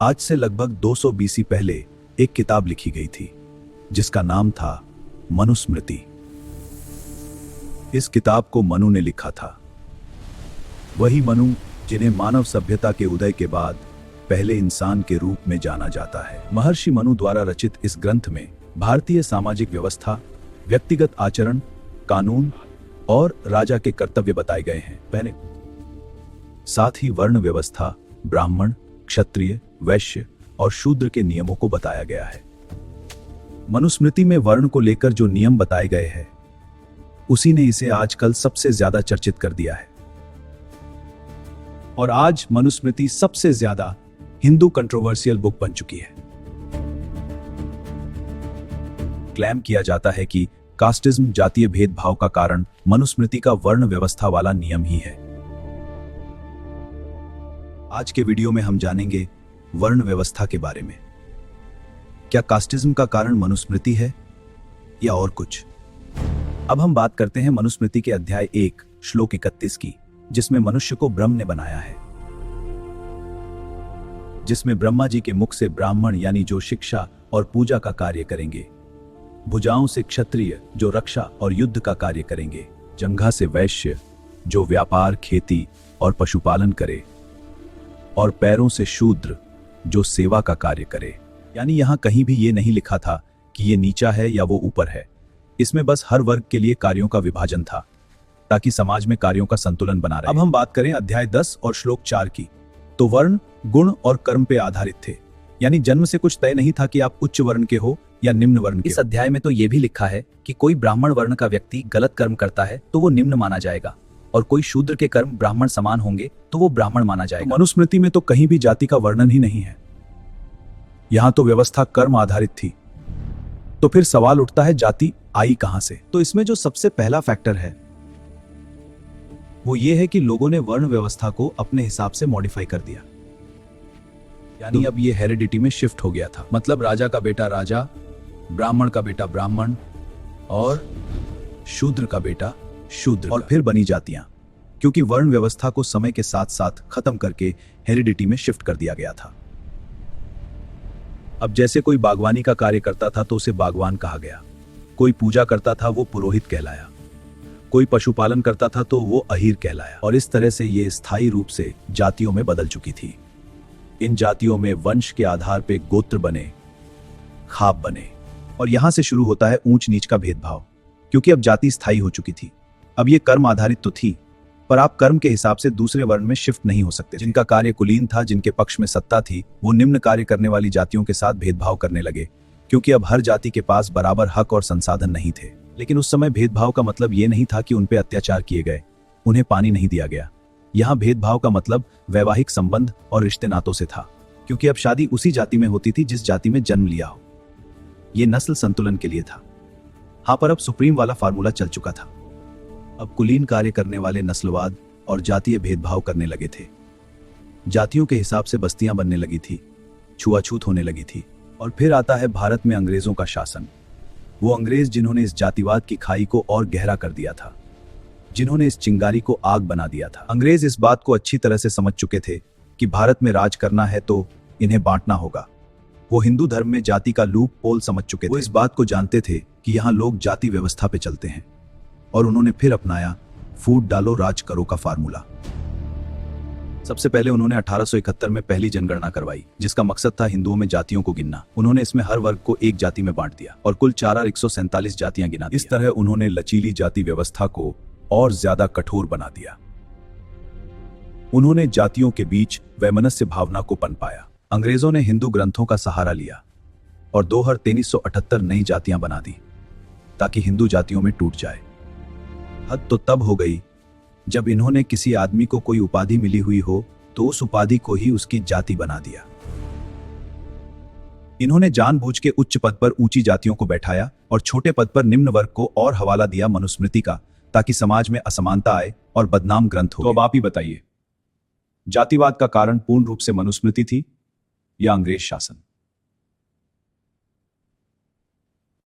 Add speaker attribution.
Speaker 1: आज से लगभग 200 बीसी पहले एक किताब लिखी गई थी जिसका नाम था मनुस्मृति। इस किताब को मनु ने लिखा था, वही मनु जिन्हें मानव सभ्यता के उदय के बाद पहले इंसान के रूप में जाना जाता है। महर्षि मनु द्वारा रचित इस ग्रंथ में भारतीय सामाजिक व्यवस्था, व्यक्तिगत आचरण, कानून और राजा के कर्तव्य बताए गए हैं। पहले साथ ही वर्ण व्यवस्था, ब्राह्मण, क्षत्रिय, वैश्य और शूद्र के नियमों को बताया गया है। मनुस्मृति में वर्ण को लेकर जो नियम बताए गए हैं उसी ने इसे आजकल सबसे ज्यादा चर्चित कर दिया है। और आज मनुस्मृति सबसे ज्यादा हिंदू कंट्रोवर्शियल बुक बन चुकी है। क्लेम किया जाता है कि कास्टिज्म, जातीय भेदभाव का कारण मनुस्मृति का वर्ण व्यवस्था वाला नियम ही है। आज के वीडियो में हम जानेंगे वर्ण व्यवस्था के बारे में। क्या कास्टिज्म का कारण मनुस्मृति है या और कुछ? अब हम बात करते हैं मनुस्मृति के अध्याय 1 श्लोक 31 की, जिसमें मनुष्य को ब्रह्म ने बनाया है, जिसमें ब्रह्मा जी के मुख से ब्राह्मण यानी जो शिक्षा और पूजा का कार्य करेंगे, भुजाओं से क्षत्रिय जो रक्षा और युद्ध का कार्य करेंगे, जंघा से वैश्य जो व्यापार, खेती और पशुपालन करे, और पैरों से शूद्र जो सेवा का कार्य करे। यानी यहां कहीं भी ये नहीं लिखा था कि ये नीचा है या वो ऊपर है। इसमें बस हर वर्ग के लिए कार्यों का विभाजन था ताकि समाज में कार्यों का संतुलन बना रहे। अब हम बात करें अध्याय 10 और श्लोक 4 की, तो वर्ण गुण और कर्म पे आधारित थे। यानी जन्म से कुछ तय नहीं था कि आप उच्च वर्ण के हो या निम्न वर्ण के।
Speaker 2: इस अध्याय में तो ये भी लिखा है कि कोई ब्राह्मण वर्ण का व्यक्ति गलत कर्म करता है तो वो निम्न माना जाएगा, और कोई शूद्र के कर्म ब्राह्मण समान होंगे तो वो ब्राह्मण माना जाएगा।
Speaker 1: तो मनुस्मृति में तो कहीं भी जाति का वर्णन ही नहीं है। यहां तो व्यवस्था कर्म आधारित थी। तो फिर सवाल उठता है, जाति आई कहां से? तो इसमें जो सबसे पहला फैक्टर है वो ये है कि लोगों ने वर्ण व्यवस्था को अपने हिसाब से मॉडिफाई कर दिया। यानी अब ये हेरिडिटी में शिफ्ट हो गया था। मतलब राजा का बेटा राजा, ब्राह्मण का बेटा ब्राह्मण और शूद्र का बेटा शूद्र, और फिर बनी जातियां, क्योंकि वर्ण व्यवस्था को समय के साथ साथ खत्म करके हेरिडिटी में शिफ्ट कर दिया गया था। अब जैसे कोई बागवानी का कार्य करता था तो उसे बागवान कहा गया, कोई पूजा करता था वो पुरोहित कहलाया, कोई पशुपालन करता था तो वो अहीर कहलाया। और इस तरह से ये स्थायी रूप से जातियों में बदल चुकी थी। इन जातियों में वंश के आधार पर गोत्र बने, खाप बने, और यहां से शुरू होता है ऊंच नीच का भेदभाव, क्योंकि अब जाति स्थायी हो चुकी थी। अब ये कर्म आधारित तो थी, पर आप कर्म के हिसाब से दूसरे वर्ण में शिफ्ट नहीं हो सकते। जिनका कार्य कुलीन था, जिनके पक्ष में सत्ता थी, वो निम्न कार्य करने वाली जातियों के साथ भेदभाव करने लगे, क्योंकि अब हर जाति के पास बराबर हक और संसाधन नहीं थे। लेकिन उस समय भेदभाव का मतलब ये नहीं था कि उन पे अत्याचार किए गए, उन्हें पानी नहीं दिया गया। यहाँ भेदभाव का मतलब वैवाहिक संबंध और रिश्ते नातों से था, क्योंकि अब शादी उसी जाति में होती थी जिस जाति में जन्म लिया हो। ये नस्ल संतुलन के लिए था। हाँ, पर अब सुप्रीम वाला फार्मूला चल चुका था। अब कुलीन कार्य करने वाले नस्लवाद और जातीय भेदभाव करने लगे थे। जातियों के हिसाब से बस्तियां बनने लगी थी, छुआछूत होने लगी थी। और फिर आता है भारत में अंग्रेजों का शासन। वो अंग्रेज जिन्होंने इस जातिवाद की खाई को और गहरा कर दिया था, जिन्होंने इस चिंगारी को आग बना दिया था। अंग्रेज इस बात को अच्छी तरह से समझ चुके थे कि भारत में राज करना है तो इन्हें बांटना होगा। वो हिंदू धर्म में जाति का लूप होल समझ चुके थे। वो इस बात को जानते थे कि यहाँ लोग जाति व्यवस्था पे चलते हैं, और उन्होंने फिर अपनाया फूट डालो राज करो का फार्मूला। सबसे पहले उन्होंने 1871 में पहली जनगणना करवाई, जिसका मकसद था हिंदुओं में जातियों को गिनना। उन्होंने इसमें हर वर्ग को एक जाति में बांट दिया और कुल 4147 जातियां गिना दी। इस तरह उन्होंने लचीली जाति व्यवस्था को और ज्यादा कठोर बना दिया। उन्होंने जातियों के बीच वैमनस्य भावना को पनपाया। अंग्रेजों ने हिंदू ग्रंथों का सहारा लिया और 2378 नई जातियां बना दी ताकि हिंदू जातियों में टूट जाए। हद तो तब हो गई जब इन्होंने किसी आदमी को कोई उपाधि मिली हुई हो तो उस उपाधि को ही उसकी जाति बना दिया। इन्होंने जानबूझ के उच्च पद पर ऊंची जातियों को बैठाया और छोटे पद पर निम्न वर्ग को और हवाला दिया मनुस्मृति का, ताकि समाज में असमानता आए और बदनाम ग्रंथ हो। तो अब आप ही बताइए, जातिवाद का कारण पूर्ण रूप से मनुस्मृति थी या अंग्रेज शासन?